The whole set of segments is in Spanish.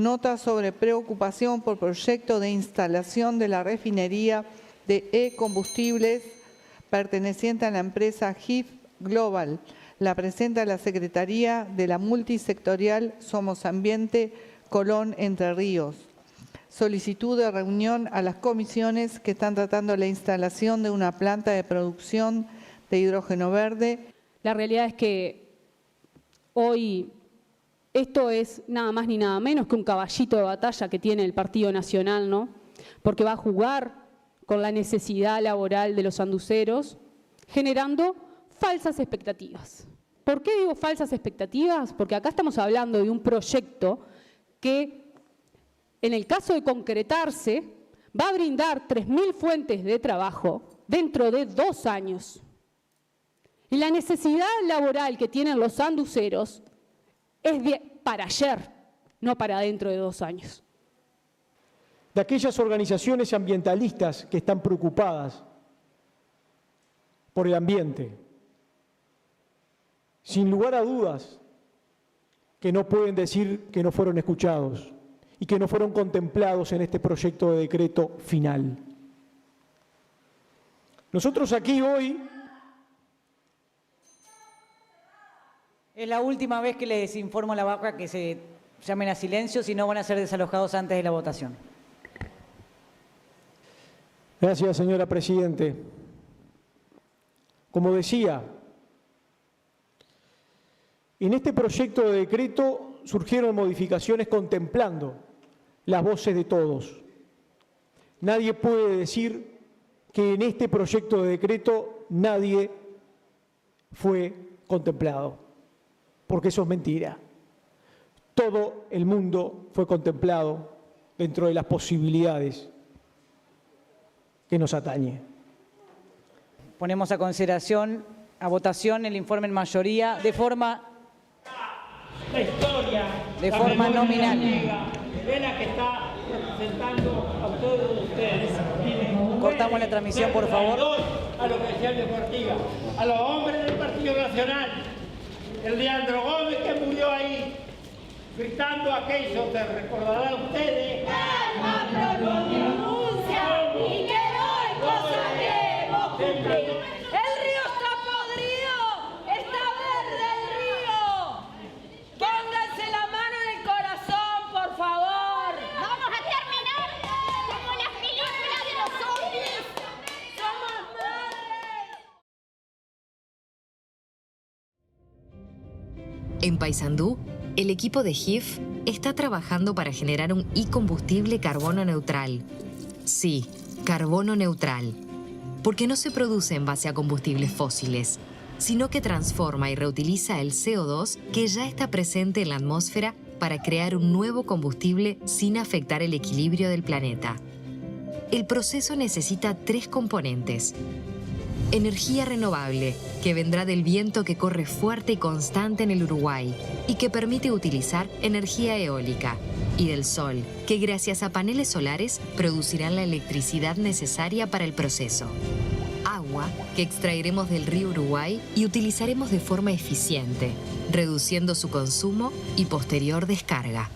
Nota sobre preocupación por proyecto de instalación de la refinería de e-combustibles perteneciente a la empresa HIF Global. La presenta la Secretaría de la Multisectorial Somos Ambiente, Colón, Entre Ríos. Solicitud de reunión a las comisiones que están tratando la instalación de una planta de producción de hidrógeno verde. La realidad es que hoy esto es nada más ni nada menos que un caballito de batalla que tiene el Partido Nacional, ¿no? Porque va a jugar con la necesidad laboral de los sanduceros, generando falsas expectativas. ¿Por qué digo falsas expectativas? Porque acá estamos hablando de un proyecto que, en el caso de concretarse, va a brindar 3.000 fuentes de trabajo dentro de 2 años. Y la necesidad laboral que tienen los sanduceros es para ayer, no para dentro de 2 años. De aquellas organizaciones ambientalistas que están preocupadas por el ambiente, sin lugar a dudas, que no pueden decir que no fueron escuchados y que no fueron contemplados en este proyecto de decreto final. Nosotros aquí hoy... Es la última vez que les informo a la vaca que se llamen a silencio, si no van a ser desalojados antes de la votación. Gracias, señora Presidente. Como decía, en este proyecto de decreto surgieron modificaciones contemplando las voces de todos. Nadie puede decir que en este proyecto de decreto nadie fue contemplado, porque eso es mentira. Todo el mundo fue contemplado dentro de las posibilidades que nos atañe. Ponemos a consideración, a votación, el informe en mayoría de forma nominal. Es la que está representando a todos ustedes. Cortamos la transmisión, por favor. A los que decían de Ortiga, a los hombres del Partido Nacional, el Leandro Gómez que murió ahí, gritando aquello, se recordarán ustedes. ¡El río está podrido! ¡Está verde el río! ¡Pónganse la mano en el corazón, por favor! ¡Vamos a terminar como las películas de los zombies! ¡Somos madres! En Paysandú, el equipo de HIF está trabajando para generar un e-combustible carbono neutral. Sí, carbono neutral. Porque no se produce en base a combustibles fósiles, sino que transforma y reutiliza el CO2 que ya está presente en la atmósfera para crear un nuevo combustible sin afectar el equilibrio del planeta. El proceso necesita 3 componentes. Energía renovable, que vendrá del viento que corre fuerte y constante en el Uruguay y que permite utilizar energía eólica. Y del sol, que gracias a paneles solares producirán la electricidad necesaria para el proceso. Agua, que extraeremos del río Uruguay y utilizaremos de forma eficiente, reduciendo su consumo y posterior descarga.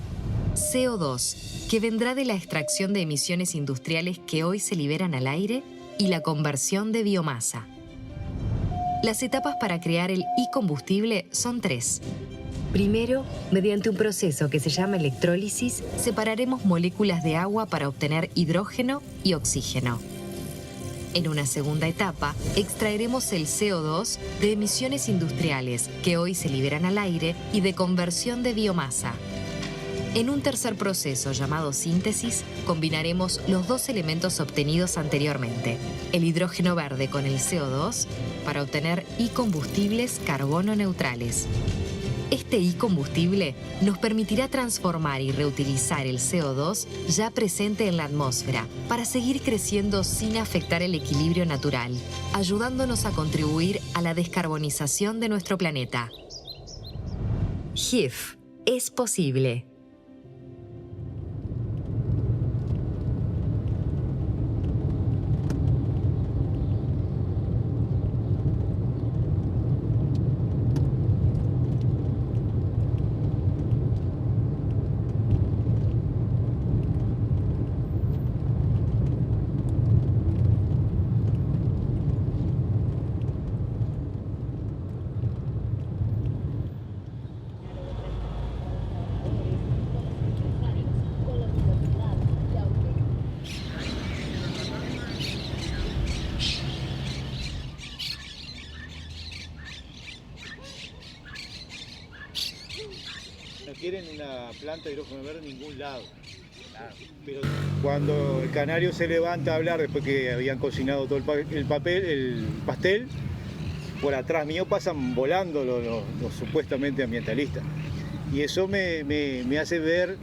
CO2, que vendrá de la extracción de emisiones industriales que hoy se liberan al aire y la conversión de biomasa. Las etapas para crear el e-combustible son 3. Primero, mediante un proceso que se llama electrólisis, separaremos moléculas de agua para obtener hidrógeno y oxígeno. En una segunda etapa, extraeremos el CO2 de emisiones industriales que hoy se liberan al aire y de conversión de biomasa. En un tercer proceso llamado síntesis, combinaremos los 2 elementos obtenidos anteriormente, el hidrógeno verde con el CO2, para obtener e-combustibles carbono neutrales. Este e-combustible nos permitirá transformar y reutilizar el CO2 ya presente en la atmósfera para seguir creciendo sin afectar el equilibrio natural, ayudándonos a contribuir a la descarbonización de nuestro planeta. HIF es posible. quieren una planta de hidrógeno verde en ningún lado. Pero cuando el canario se levanta a hablar, después que habían cocinado todo el pastel, por atrás mío pasan volando los supuestamente ambientalistas. Y eso me hace ver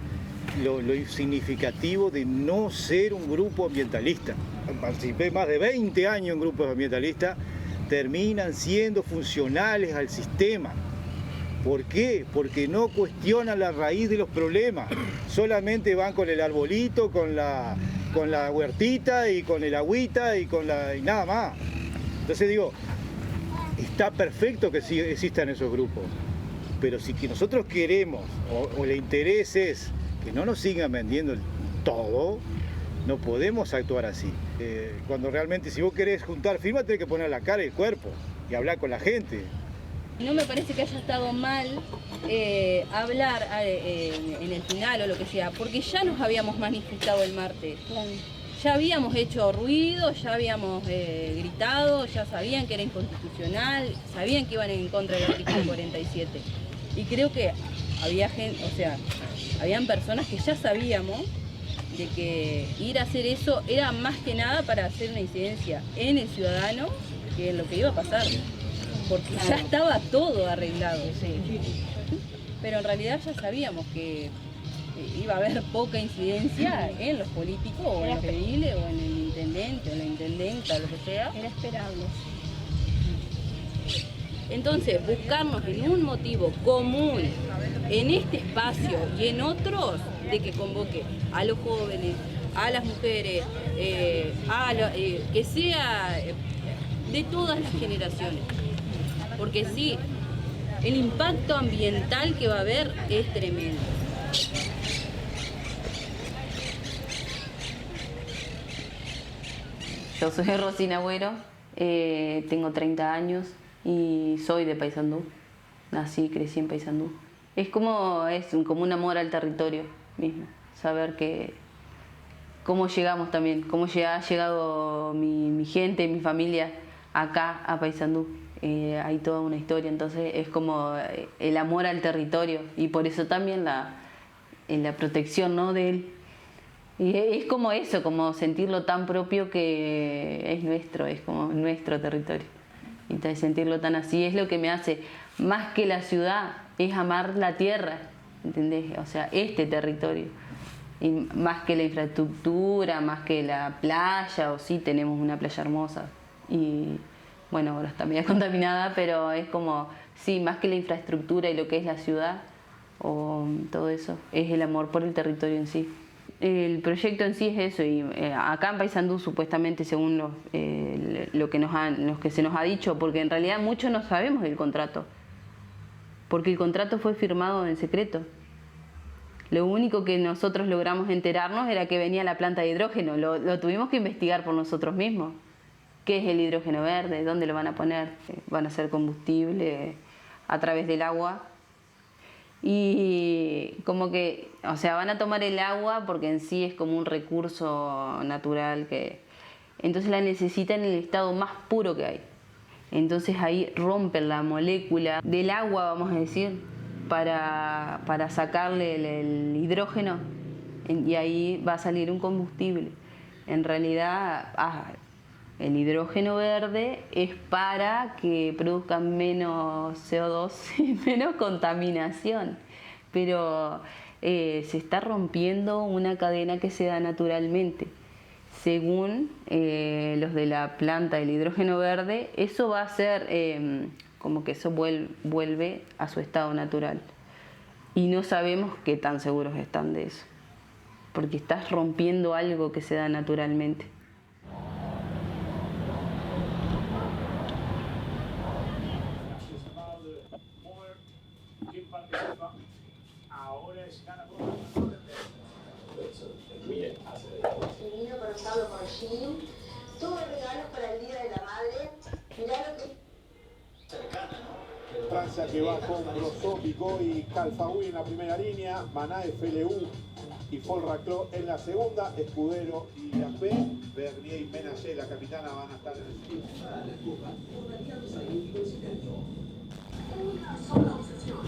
lo significativo de no ser un grupo ambientalista. Participé más de 20 años en grupos ambientalistas, terminan siendo funcionales al sistema. ¿Por qué? Porque no cuestionan la raíz de los problemas, solamente van con el arbolito, con la huertita y con el agüita y nada más. Entonces digo, está perfecto que sí existan esos grupos, pero si que nosotros queremos o el interés es que no nos sigan vendiendo todo, no podemos actuar así. Cuando realmente si vos querés juntar firmas tenés que poner la cara y el cuerpo y hablar con la gente. No me parece que haya estado mal hablar en el final o lo que sea, porque ya nos habíamos manifestado el martes. Ya habíamos hecho ruido, ya habíamos gritado, ya sabían que era inconstitucional, sabían que iban en contra del artículo 47. Y creo que había gente, o sea, habían personas que ya sabíamos de que ir a hacer eso era más que nada para hacer una incidencia en el ciudadano que en lo que iba a pasar. Porque ya estaba todo arreglado. Pero en realidad ya sabíamos que iba a haber poca incidencia en los políticos, o en los ediles, o en el intendente, o en la intendenta, o lo que sea. Era esperable. Entonces, buscarnos en un motivo común, en este espacio y en otros, de que convoque a los jóvenes, a las mujeres, que sea de todas las generaciones. Porque sí, el impacto ambiental que va a haber es tremendo. Yo soy Rosina Agüero, tengo 30 años y soy de Paysandú. Nací y crecí en Paysandú. Es como un amor al territorio mismo, saber que cómo llegamos también, cómo ha llegado mi gente, mi familia acá a Paysandú. Hay toda una historia, entonces es como el amor al territorio y por eso también la protección, ¿no?, de él. Y es como eso, como sentirlo tan propio que es nuestro, es como nuestro territorio. Y entonces sentirlo tan así es lo que me hace, más que la ciudad, es amar la tierra, ¿entendés? O sea, este territorio. Y más que la infraestructura, más que la playa, o sí tenemos una playa hermosa. Y bueno, ahora está medio contaminada, pero es como, sí, más que la infraestructura y lo que es la ciudad, o todo eso, es el amor por el territorio en sí. El proyecto en sí es eso, y acá en Paysandú supuestamente, según lo que se nos ha dicho, porque en realidad muchos no sabemos del contrato, porque el contrato fue firmado en secreto. Lo único que nosotros logramos enterarnos era que venía la planta de hidrógeno, lo tuvimos que investigar por nosotros mismos. ¿Qué es el hidrógeno verde? ¿Dónde lo van a poner? ¿Van a ser combustible a través del agua? Y como que, o sea, van a tomar el agua porque en sí es como un recurso natural que entonces la necesitan en el estado más puro que hay. Entonces ahí rompen la molécula del agua, vamos a decir, para sacarle el hidrógeno y ahí va a salir un combustible. En realidad, el hidrógeno verde es para que produzcan menos CO2 y menos contaminación, pero se está rompiendo una cadena que se da naturalmente. Según los de la planta del hidrógeno verde, eso va a ser como que eso vuelve a su estado natural. Y no sabemos qué tan seguros están de eso, porque estás rompiendo algo que se da naturalmente. Vino con Pablo Porcini, tuve regalos para el Día de la Madre. Mirá lo que... Cercana, ¿no? Francia que va con Grosópico y Calfaúi en la primera línea, Manae, FLU y Folracló en la segunda, Escudero y la P, Bernier y Menacé, la capitana, van a estar en el equipo. Una sola obsesión.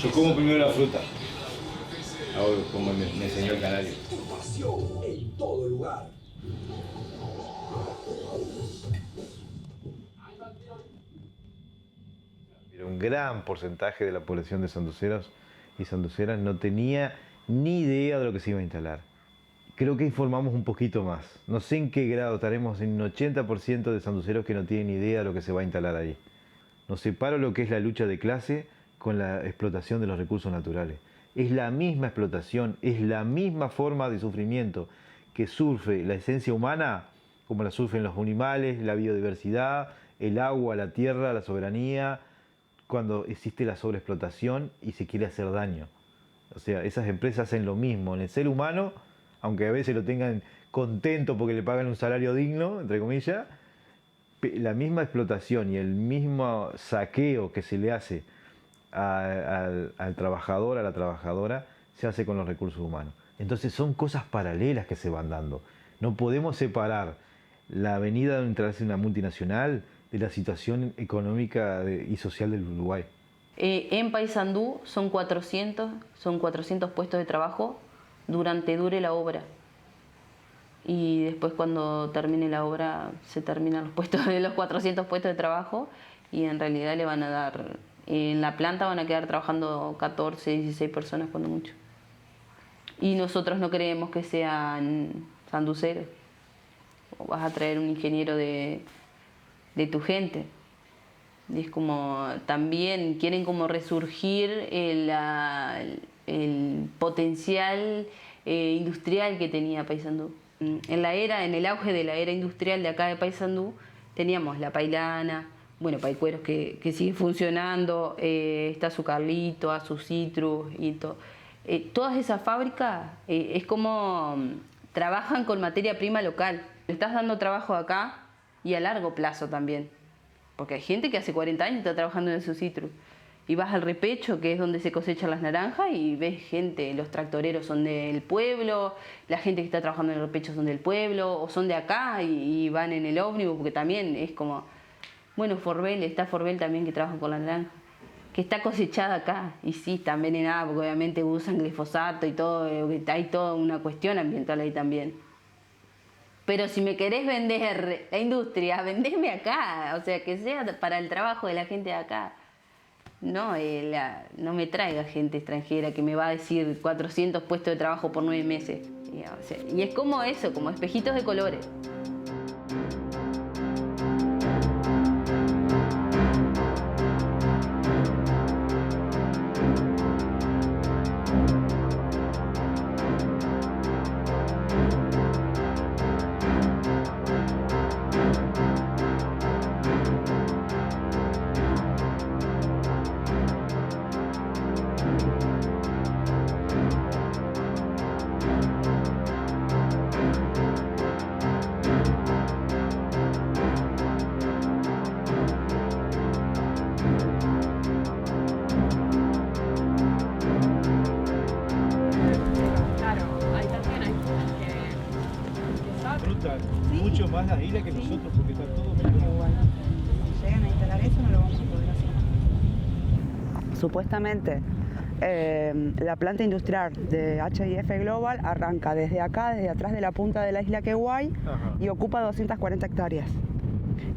Yo como primero la fruta. Hago como me enseñó el canario. Pasión en todo lugar. Pero un gran porcentaje de la población de sanduceros y sanduceras no tenía ni idea de lo que se iba a instalar. Creo que informamos un poquito más. No sé en qué grado estaremos en un 80% de sanduceros que no tienen idea de lo que se va a instalar ahí. Nos separo lo que es la lucha de clase con la explotación de los recursos naturales. Es la misma explotación, es la misma forma de sufrimiento que sufre la esencia humana, como la sufren los animales, la biodiversidad, el agua, la tierra, la soberanía, cuando existe la sobreexplotación y se quiere hacer daño. O sea, esas empresas hacen lo mismo en el ser humano, aunque a veces lo tengan contento porque le pagan un salario digno, entre comillas, la misma explotación y el mismo saqueo que se le hace al trabajador, a la trabajadora, se hace con los recursos humanos. Entonces son cosas paralelas que se van dando. No podemos separar la venida de entrarse en una multinacional de la situación económica y social del Uruguay. En Paysandú son 400 puestos de trabajo dure la obra. Y después cuando termine la obra se terminan los 400 puestos de trabajo y en realidad le van a dar, en la planta van a quedar trabajando 14, 16 personas cuando mucho. Y nosotros no queremos que sean sanduceros. O vas a traer un ingeniero de tu gente. Y es como, también quieren como resurgir el potencial industrial que tenía Paysandú. En el auge de la era industrial de acá de Paysandú, teníamos la Pailana, bueno, Paicueros que sigue funcionando, está su Carlito, a su Citrus y todo. Todas esas fábricas es como trabajan con materia prima local. Le estás dando trabajo acá y a largo plazo también. Porque hay gente que hace 40 años está trabajando en su Citrus. Y vas al Repecho, que es donde se cosechan las naranjas, y ves gente, los tractoreros son del pueblo, la gente que está trabajando en el Repecho son del pueblo, o son de acá y van en el ómnibus, porque también es como, bueno, está Forbel también que trabaja con la naranja, que está cosechada acá, y sí, está envenenada, porque obviamente usan glifosato y todo, hay toda una cuestión ambiental ahí también. Pero si me querés vender la industria, vendeme acá, o sea, que sea para el trabajo de la gente de acá. No, no me traiga gente extranjera que me va a decir 400 puestos de trabajo por 9 meses. Y es como eso, como espejitos de colores. Mucho más las islas que nosotros, porque está todo igual. Si llegan a instalar eso, no lo vamos a poder hacer. Supuestamente, la planta industrial de H&F Global arranca desde acá, desde atrás de la punta de la isla Queguay, y ocupa 240 hectáreas.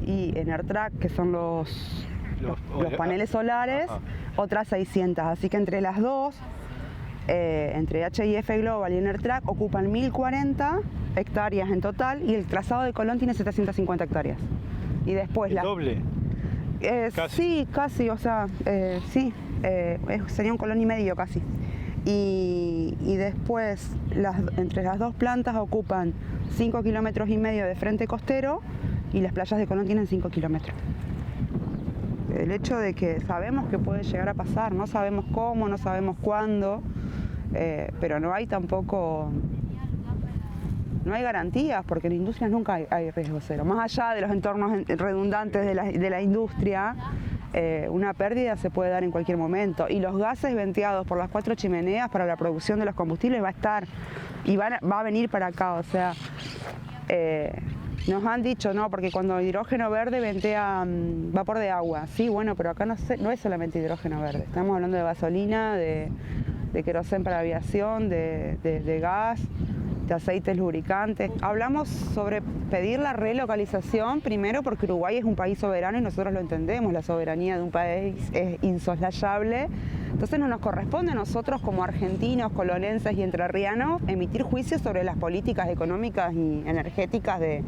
Y Enertrac, que son los paneles solares, otras 600. Así que entre las dos, entre H&F Global y Enertrac, ocupan 1040 hectáreas en total, y el trazado de Colón tiene 750 hectáreas. Y después ¿El doble? ¿Casi? Sí, casi, o sea, sí, sería un Colón y medio casi. Y después, entre las dos plantas ocupan 5,5 kilómetros de frente costero, y las playas de Colón tienen 5 kilómetros. El hecho de que sabemos que puede llegar a pasar, no sabemos cómo, no sabemos cuándo, pero no hay tampoco... No hay garantías, porque en industrias nunca hay riesgo cero. Más allá de los entornos redundantes de la industria, una pérdida se puede dar en cualquier momento. Y los gases venteados por las 4 chimeneas para la producción de los combustibles va a estar y va a venir para acá. O sea, Nos han dicho, no, porque cuando hidrógeno verde ventea vapor de agua. Sí, bueno, pero acá no es solamente hidrógeno verde. Estamos hablando de gasolina, de querosén para aviación, de gas, de aceites lubricantes. Hablamos sobre pedir la relocalización, primero porque Uruguay es un país soberano y nosotros lo entendemos, la soberanía de un país es insoslayable. Entonces no nos corresponde a nosotros como argentinos, colonenses y entrerrianos emitir juicios sobre las políticas económicas y energéticas de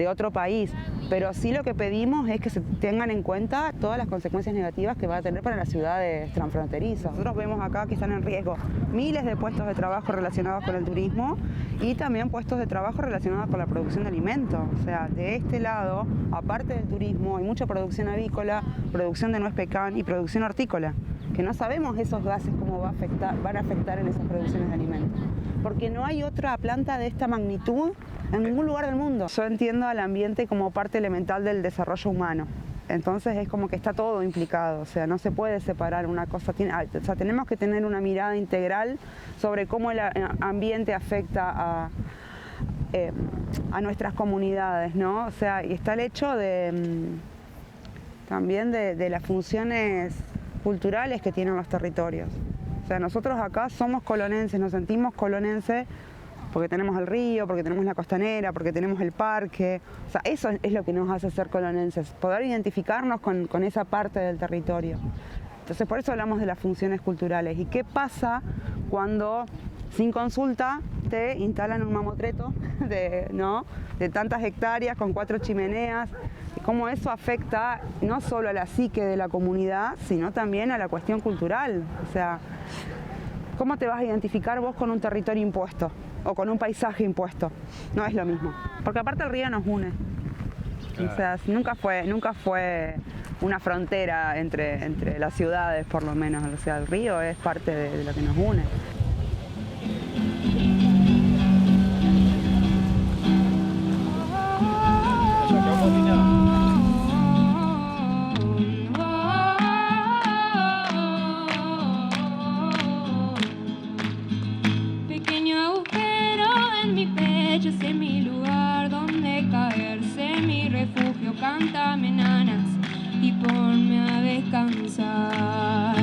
otro país. Pero sí lo que pedimos es que se tengan en cuenta todas las consecuencias negativas que va a tener para las ciudades transfronterizas. Nosotros vemos acá que están en riesgo miles de puestos de trabajo relacionados con el turismo y también puestos de trabajo relacionados con la producción de alimentos. O sea, de este lado, aparte del turismo, hay mucha producción avícola, producción de nuez pecan y producción hortícola, que no sabemos esos gases cómo van a afectar en esas producciones de alimentos. Porque no hay otra planta de esta magnitud en ningún lugar del mundo. Yo entiendo al ambiente como parte elemental del desarrollo humano. Entonces es como que está todo implicado, o sea, no se puede separar una cosa. O sea, tenemos que tener una mirada integral sobre cómo el ambiente afecta a nuestras comunidades, ¿no? O sea, y está el hecho también de las funciones culturales que tienen los territorios. O sea, nosotros acá somos colonenses, nos sentimos colonenses porque tenemos el río, porque tenemos la costanera, porque tenemos el parque. O sea, eso es lo que nos hace ser colonenses, poder identificarnos con esa parte del territorio. Entonces, por eso hablamos de las funciones culturales. ¿Y qué pasa cuando, sin consulta, te instalan un mamotreto de tantas hectáreas con 4 chimeneas? Y cómo eso afecta no solo a la psique de la comunidad, sino también a la cuestión cultural. O sea, ¿cómo te vas a identificar vos con un territorio impuesto o con un paisaje impuesto? No es lo mismo, porque aparte el río nos une. Claro. O sea, nunca fue una frontera entre las ciudades, por lo menos. O sea, el río es parte de lo que nos une. Es mi lugar donde caerse, mi refugio, cántame nanas y ponme a descansar.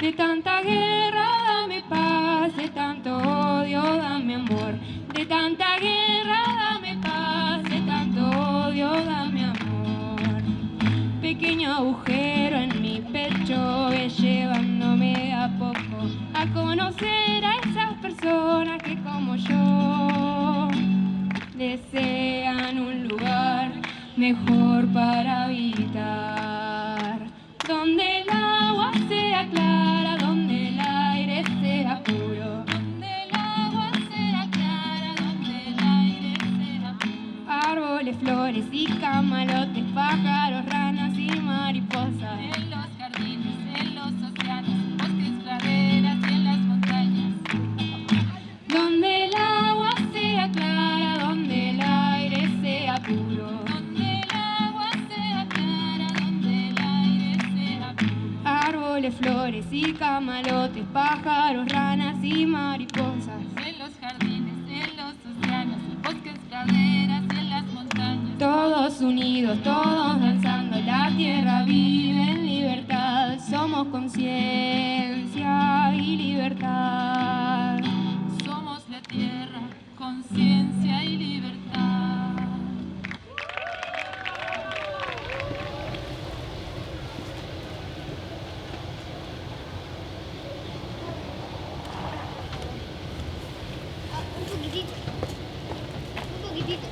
De tanta guerra dame paz, de tanto odio dame amor. De tanta guerra dame paz, de tanto odio dame amor. Pequeño agujero en mi pecho, ve llevándome de a poco a conocer a esas personas que como yo desean un lugar mejor para habitar, donde el agua sea clara, donde el aire sea puro, donde el agua sea clara, donde el aire sea puro. Árboles, flores y camalotes, pájaros, ranas y mariposas, en los jardines, en los océanos, bosques, praderas y en las montañas, donde el agua sea clara, donde el aire sea puro, donde el agua sea clara, donde el aire sea puro. Árboles, flores y camalotes, pájaros, ranas y mariposas, en los jardines, en los océanos, bosques, praderas y en las montañas. Todos unidos, todos danzando, la tierra vive en libertad. Somos conciencia y libertad. Somos la tierra, conciencia y libertad. Un poquitito. Un poquitito.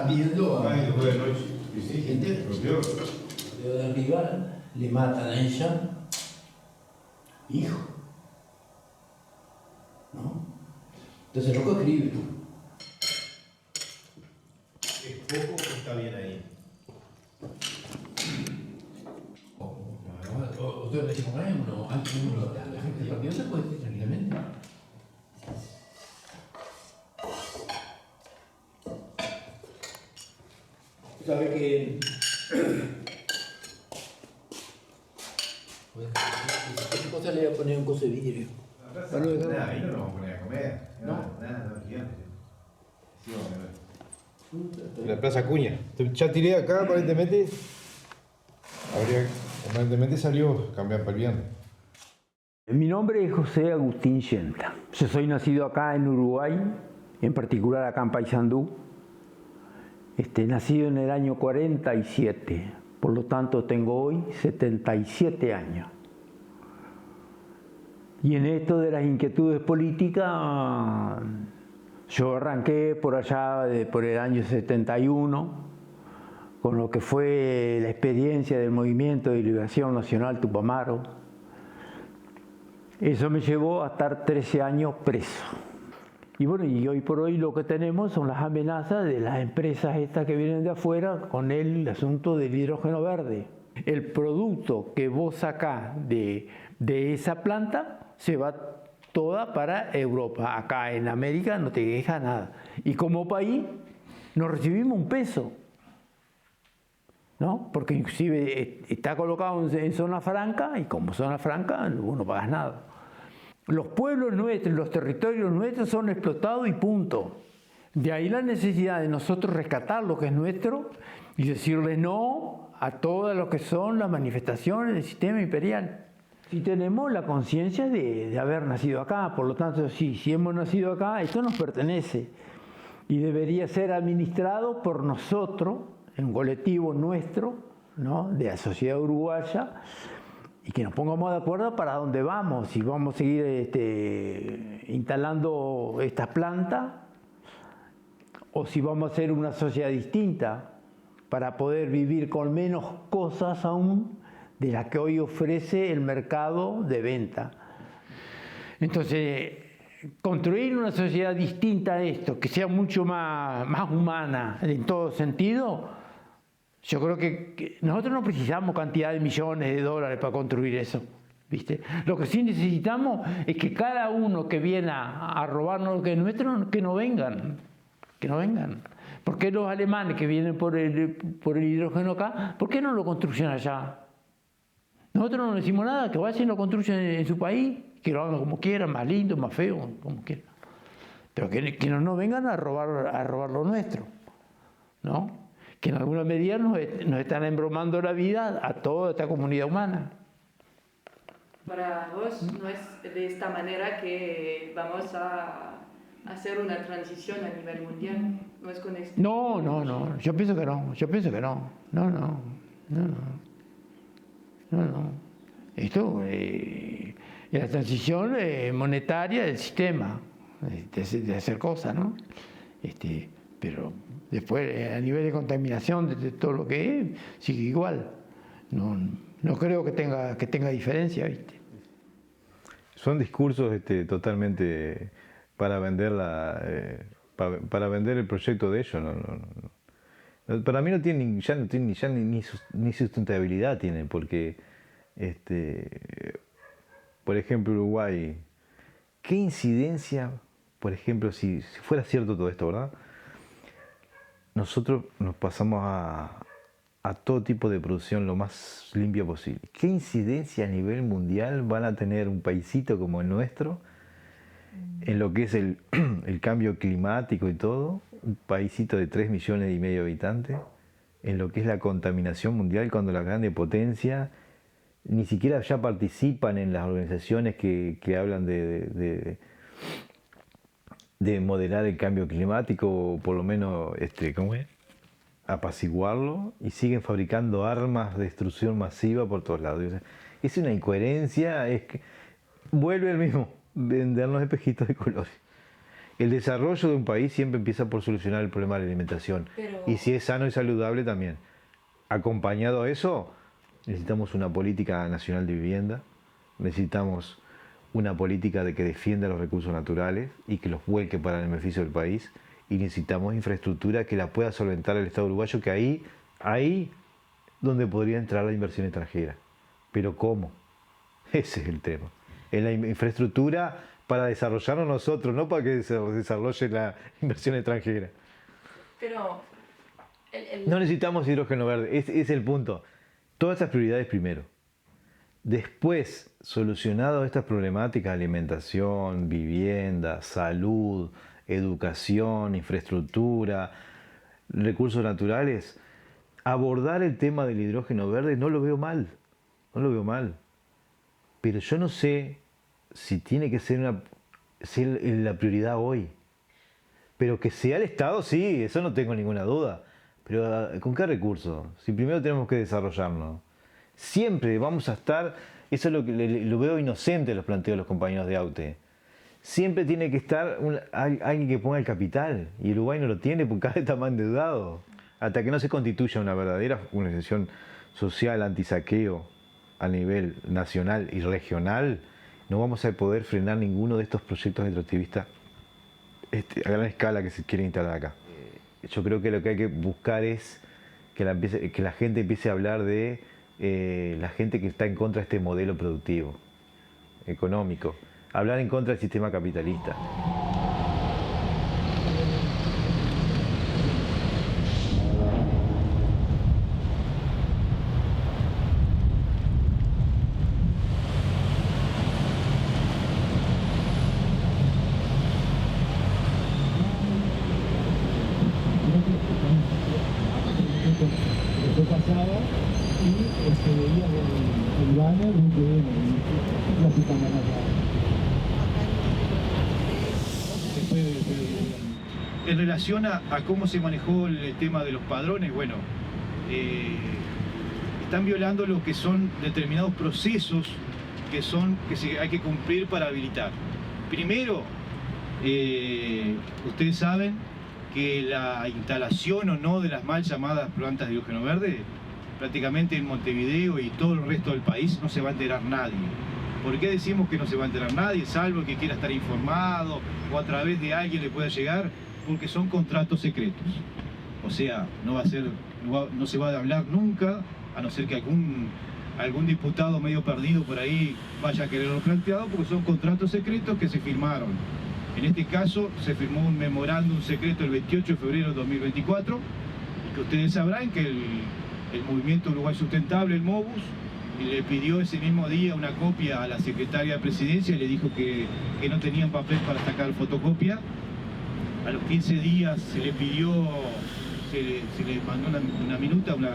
están viendo a gente de arriba, le matan a ella, hijo. ¿No? Entonces loco escribe. ¿Es poco o está bien ahí? Ustedes le dicen, no, antes uno, la gente del partido se puede decir tranquilamente. Sabe que ¿qué cosa le voy a poner un coso de vidrio? Ahí no lo vamos a poner a comer. Nada, la Plaza Acuña. Ya tiré acá, aparentemente. Aparentemente salió cambiar para el viernes. Mi nombre es José Agustín Yenta. Yo soy nacido acá en Uruguay, en particular acá en Paysandú. Nacido en el año 47, por lo tanto tengo hoy 77 años. Y en esto de las inquietudes políticas, yo arranqué por allá, por el año 71, con lo que fue la experiencia del Movimiento de Liberación Nacional Tupamaro. Eso me llevó a estar 13 años preso. Y bueno, y hoy por hoy lo que tenemos son las amenazas de las empresas estas que vienen de afuera con el asunto del hidrógeno verde. El producto que vos sacás de esa planta se va toda para Europa. Acá en América no te deja nada. Y como país no recibimos un peso, ¿no? Porque inclusive está colocado en zona franca y como zona franca vos no pagas nada. Los pueblos nuestros, los territorios nuestros son explotados y punto. De ahí la necesidad de nosotros rescatar lo que es nuestro y decirle no a todas lo que son las manifestaciones del sistema imperial. Si tenemos la conciencia de haber nacido acá, por lo tanto, si hemos nacido acá, esto nos pertenece y debería ser administrado por nosotros, en un colectivo nuestro, ¿no?, de la sociedad uruguaya, y que nos pongamos de acuerdo para dónde vamos, si vamos a seguir instalando estas plantas o si vamos a hacer una sociedad distinta para poder vivir con menos cosas aún de las que hoy ofrece el mercado de venta. Entonces, construir una sociedad distinta a esto, que sea mucho más humana en todo sentido, yo creo que nosotros no precisamos cantidad de millones de dólares para construir eso, ¿viste? Lo que sí necesitamos es que cada uno que viene a robarnos lo que es nuestro, que no vengan. ¿Por qué los alemanes que vienen por el hidrógeno acá, por qué no lo construyen allá? Nosotros no decimos nada, que vayan y lo construyen en su país, que lo hagan como quieran, más lindo, más feo, como quieran. Pero que no vengan a robar lo nuestro, ¿no? Que en alguna medida nos están embromando la vida a toda esta comunidad humana. Para vos no es de esta manera que vamos a hacer una transición a nivel mundial, no es con esto. No, yo pienso que no, no. Esto es la transición monetaria del sistema, de hacer cosas, ¿no? Pero después, a nivel de contaminación de todo lo que es, sigue igual. No creo que tenga diferencia, ¿viste? Son discursos totalmente para vender para vender el proyecto de ellos. No. Para mí no tienen ni sustentabilidad tienen, porque por ejemplo Uruguay, ¿qué incidencia, por ejemplo, si fuera cierto todo esto, ¿verdad? Nosotros nos pasamos a todo tipo de producción lo más limpia posible. ¿Qué incidencia a nivel mundial van a tener un paisito como el nuestro en lo que es el cambio climático y todo? Un paisito de 3,5 millones de habitantes, en lo que es la contaminación mundial, cuando las grandes potencias ni siquiera ya participan en las organizaciones que hablan de moderar el cambio climático, o por lo menos apaciguarlo, y siguen fabricando armas de destrucción masiva por todos lados. O sea, es una incoherencia, es que vuelve el mismo, vendernos espejitos de colores. El desarrollo de un país siempre empieza por solucionar el problema de la alimentación. Y si es sano y saludable también. Acompañado a eso, necesitamos una política nacional de vivienda, necesitamos una política de que defienda los recursos naturales y que los vuelque para el beneficio del país, y necesitamos infraestructura que la pueda solventar el Estado uruguayo, que ahí donde podría entrar la inversión extranjera. Pero ¿cómo? Ese es el tema. En la infraestructura para desarrollarnos nosotros, no para que se desarrolle la inversión extranjera. Pero No necesitamos hidrógeno verde, ese es el punto. Todas estas prioridades primero. Después, solucionado estas problemáticas, alimentación, vivienda, salud, educación, infraestructura, recursos naturales, abordar el tema del hidrógeno verde no lo veo mal, Pero yo no sé si tiene que ser la prioridad hoy. Pero que sea el Estado, sí, eso no tengo ninguna duda. Pero ¿con qué recursos? Si primero tenemos que desarrollarnos. Siempre vamos a estar, eso es lo que lo veo inocente los planteos de los compañeros de AUTE. Siempre tiene que estar alguien que ponga el capital. Y Uruguay no lo tiene porque cada vez está más endeudado. Hasta que no se constituya una verdadera organización social antisaqueo a nivel nacional y regional, no vamos a poder frenar ninguno de estos proyectos extractivistas a gran escala que se quieren instalar acá. Yo creo que lo que hay que buscar es que la gente empiece a hablar de la gente que está en contra de este modelo productivo, económico, hablar en contra del sistema capitalista. En relación a cómo se manejó el tema de los padrones, bueno, están violando lo que son determinados procesos que hay que cumplir para habilitar. Primero, ustedes saben que la instalación o no de las mal llamadas plantas de hidrógeno verde, prácticamente en Montevideo y todo el resto del país no se va a enterar nadie. ¿Por qué decimos que no se va a enterar nadie, salvo el que quiera estar informado o a través de alguien le pueda llegar? Porque son contratos secretos. O sea, no se va a hablar nunca, a no ser que algún diputado medio perdido por ahí vaya a quererlo planteado, porque son contratos secretos que se firmaron. En este caso se firmó un memorándum secreto el 28 de febrero de 2024, y que ustedes sabrán que el Movimiento Uruguay Sustentable, el MOVUS, le pidió ese mismo día una copia a la secretaria de Presidencia y le dijo que no tenían papel para sacar fotocopia. A los 15 días se le pidió, se le mandó una minuta, un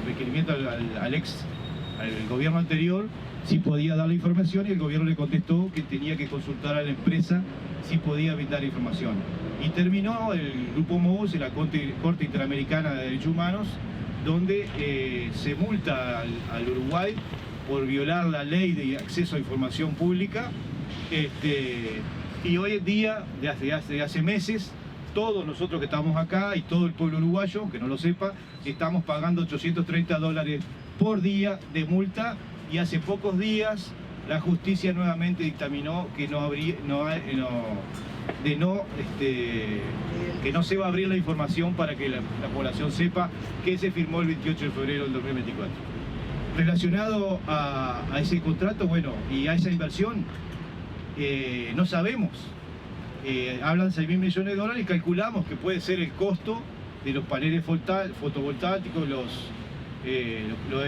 requerimiento al gobierno anterior si podía dar la información, y el gobierno le contestó que tenía que consultar a la empresa si podía brindar información. Y terminó el grupo MOVUS en la Corte Interamericana de Derechos Humanos, donde se multa al Uruguay por violar la ley de acceso a información pública. Y hoy en día, desde hace meses, todos nosotros que estamos acá y todo el pueblo uruguayo, aunque no lo sepa, estamos pagando $830 por día de multa, y hace pocos días la justicia nuevamente dictaminó que que no se va a abrir la información para que la población sepa que se firmó el 28 de febrero del 2024. Relacionado a ese contrato, bueno, y a esa inversión, no sabemos. Hablan $6.000 millones y calculamos que puede ser el costo de los paneles fotovoltaicos, los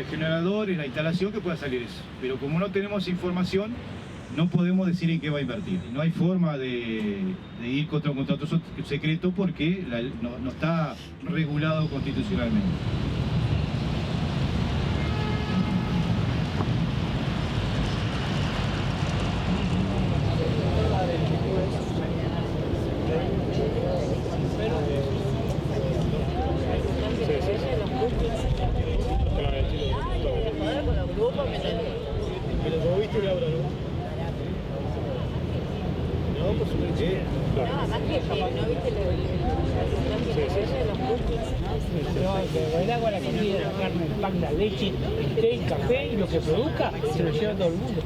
generadores, la instalación, que pueda salir eso. Pero como no tenemos información, no podemos decir en qué va a invertir. No hay forma de ir contra un contrato secreto porque no está regulado constitucionalmente. Pero vos viste la obra, ¿no? No, por El agua, la comida, la carne, el pan, la leche, el té, el café y lo que produzca se lo lleva todo el mundo.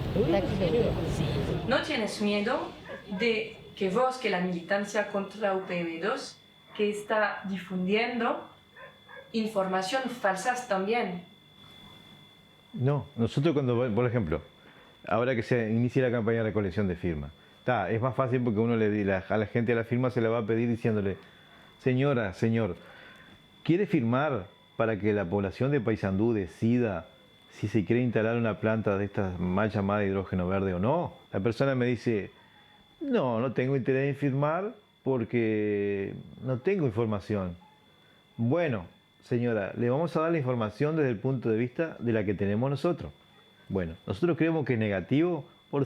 ¿No tienes miedo de que vos, que la militancia contra UPM2, que está difundiendo información falsas también? No, nosotros cuando, por ejemplo, ahora que se inicia la campaña de recolección de firmas, es más fácil porque uno le a la gente a la firma se la va a pedir diciéndole, señora, señor, ¿quiere firmar para que la población de Paysandú decida si se quiere instalar una planta de estas mal llamada hidrógeno verde o no? La persona me dice, no tengo interés en firmar porque no tengo información. Bueno, señora, le vamos a dar la información desde el punto de vista de la que tenemos nosotros. Bueno, nosotros creemos que es negativo por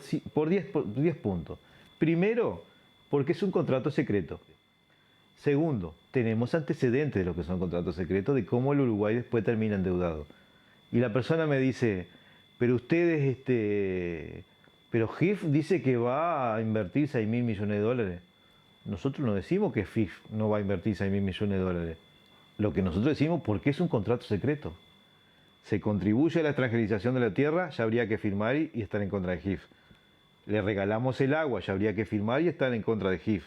10 puntos. Primero, porque es un contrato secreto. Segundo, tenemos antecedentes de lo que son contratos secretos, de cómo el Uruguay después termina endeudado. Y la persona me dice, pero ustedes, pero GIF dice que va a invertir 6.000 millones de dólares. Nosotros no decimos que GIF no va a invertir 6.000 millones de dólares. Lo que nosotros decimos, porque es un contrato secreto. Se contribuye a la extranjerización de la tierra, ya habría que firmar y estar en contra de GIF. Le regalamos el agua, ya habría que firmar y estar en contra de GIF.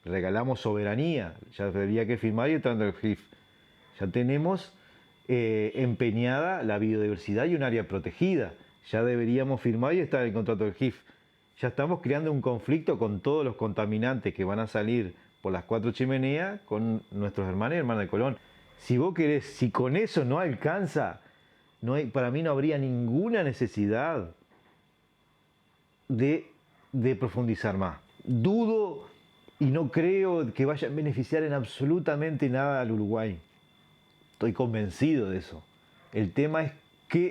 Le regalamos soberanía, ya habría que firmar y estar en contra de GIF. Ya tenemos empeñada la biodiversidad y un área protegida. Ya deberíamos firmar y estar en contrato del GIF. Ya estamos creando un conflicto con todos los contaminantes que van a salir por las 4 chimeneas con nuestros hermanos y hermanas de Colón. Si vos querés, si con eso no alcanza, para mí no habría ninguna necesidad de profundizar más. Dudo y no creo que vaya a beneficiar en absolutamente nada al Uruguay. Estoy convencido de eso. El tema es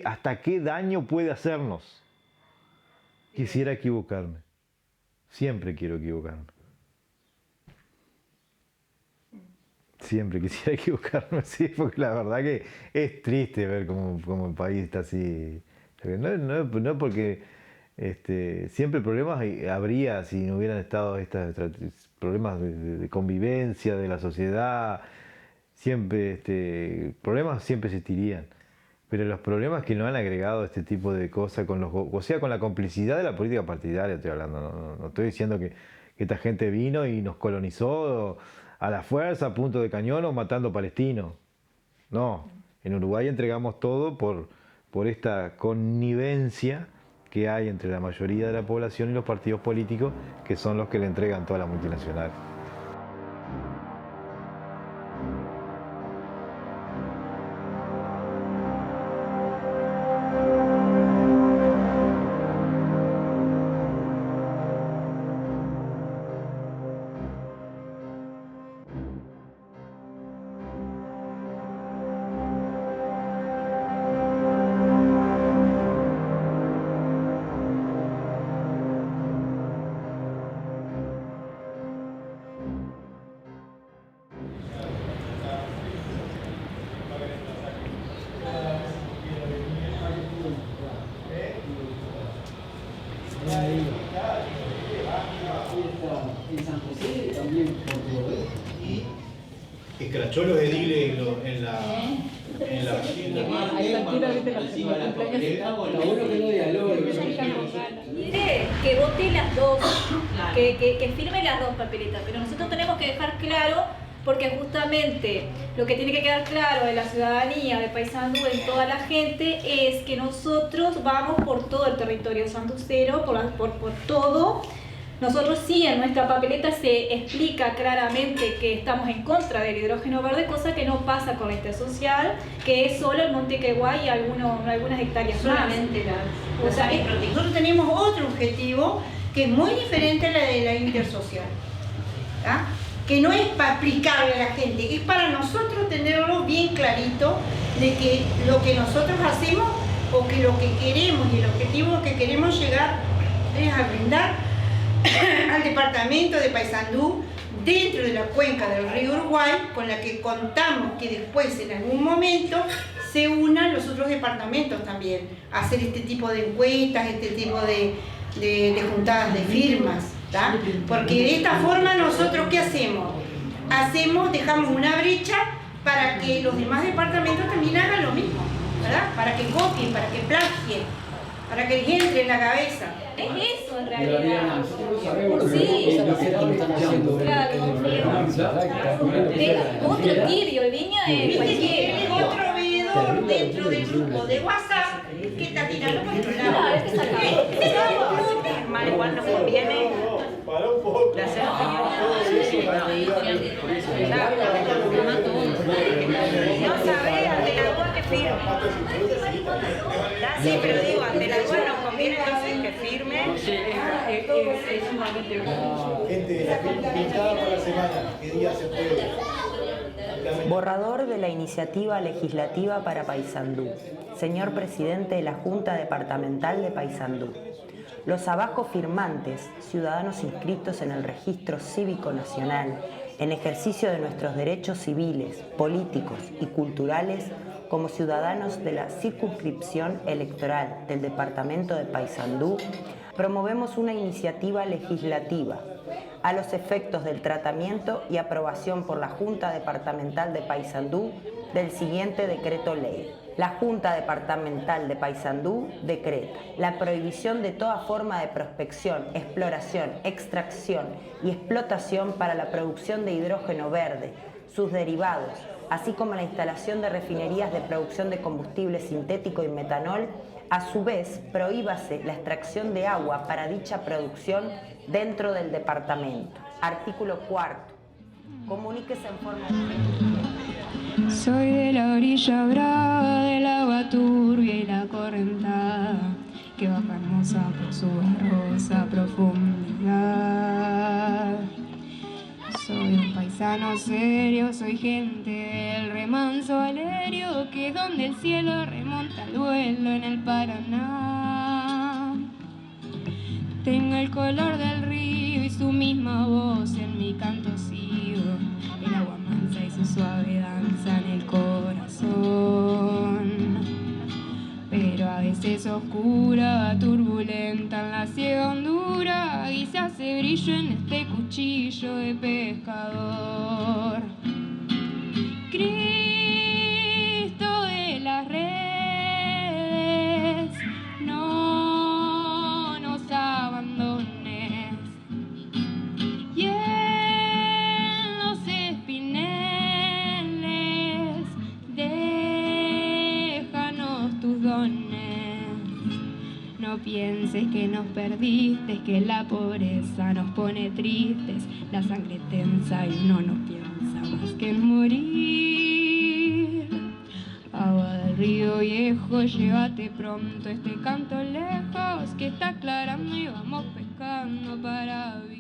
hasta qué daño puede hacernos. Quisiera equivocarme. Siempre quiero equivocarme. Siempre quisiera equivocarme, sí, porque la verdad que es triste ver cómo el país está así. No porque siempre problemas habría si no hubieran estado estos problemas de convivencia de la sociedad. Siempre problemas siempre existirían. Pero los problemas que nos han agregado este tipo de cosas, con la complicidad de la política partidaria, estoy hablando. No estoy diciendo que esta gente vino y nos colonizó a la fuerza, a punto de cañón o matando palestinos. No, en Uruguay entregamos todo por esta connivencia que hay entre la mayoría de la población y los partidos políticos, que son los que le entregan toda la multinacional. En San José también por todo esto. Y escrachó los ediles en la Quiere que vote las dos, que firme las dos papeletas, pero nosotros tenemos que dejar claro, porque justamente lo que tiene que quedar claro de la ciudadanía de Paysandú, en toda la gente, es que nosotros vamos por todo el territorio sanducero, por todo. Nosotros sí, en nuestra papeleta se explica claramente que estamos en contra del hidrógeno verde, cosa que no pasa con la Intersocial, que es solo el Monte Queguay y algunas hectáreas solamente más. O sea, nosotros tenemos otro objetivo que es muy diferente a la de la Intersocial, ¿tá? Que no es para explicarle a la gente, es para nosotros tenerlo bien clarito de que lo que nosotros hacemos o que lo que queremos y el objetivo que queremos llegar es a brindar al departamento de Paysandú dentro de la cuenca del río Uruguay, con la que contamos que después en algún momento se unan los otros departamentos también a hacer este tipo de encuestas, este tipo de juntadas de firmas. ¿tá? Porque de esta forma nosotros ¿qué hacemos? Dejamos una brecha para que los demás departamentos también hagan lo mismo, ¿verdad? Para que copien, para que plagien, para que les entre en la cabeza. Es eso en realidad. Sí, otro tibio, el Viña es cualquiera. Es otro veedor dentro del grupo de WhatsApp que está tirando por otro lado. Igual nos conviene de hacer no sabés, ante la duda que firme. Sí, pero digo, ante la duda nos conviene entonces que firme. Es sumamente gente, la gente pintada para la semana, ¿qué día se puede? Borrador de la iniciativa legislativa para Paysandú. Señor presidente de la Junta Departamental de Paysandú. Los abajo firmantes, ciudadanos inscritos en el Registro Cívico Nacional, en ejercicio de nuestros derechos civiles, políticos y culturales, como ciudadanos de la circunscripción electoral del Departamento de Paysandú, promovemos una iniciativa legislativa a los efectos del tratamiento y aprobación por la Junta Departamental de Paysandú del siguiente decreto ley. La Junta Departamental de Paysandú decreta la prohibición de toda forma de prospección, exploración, extracción y explotación para la producción de hidrógeno verde, sus derivados, así como la instalación de refinerías de producción de combustible sintético y metanol. A su vez, prohíbase la extracción de agua para dicha producción dentro del departamento. Artículo 4. Comuníquese en forma Soy de la orilla brava del agua turbia y la correntada que baja hermosa por su barrosa profundidad. Soy un paisano serio, soy gente del remanso valerio, que es donde el cielo remonta al vuelo en el Paraná. Tengo el color del río y su misma voz en mi canto sigo, el agua mansa y su suave danza en el corazón. Pero a veces oscura, turbulenta en la ciega hondura, y se hace brillo en este cuchillo de pescador. Cristo de las redes, no nos abandones. Y en los espineles, déjanos tus dones. No pienses que nos perdiste, que la pobreza nos pone tristes, la sangre tensa y uno no piensa más que en morir. Agua del río viejo, llévate pronto este canto lejos, que está aclarando y vamos pescando para vivir.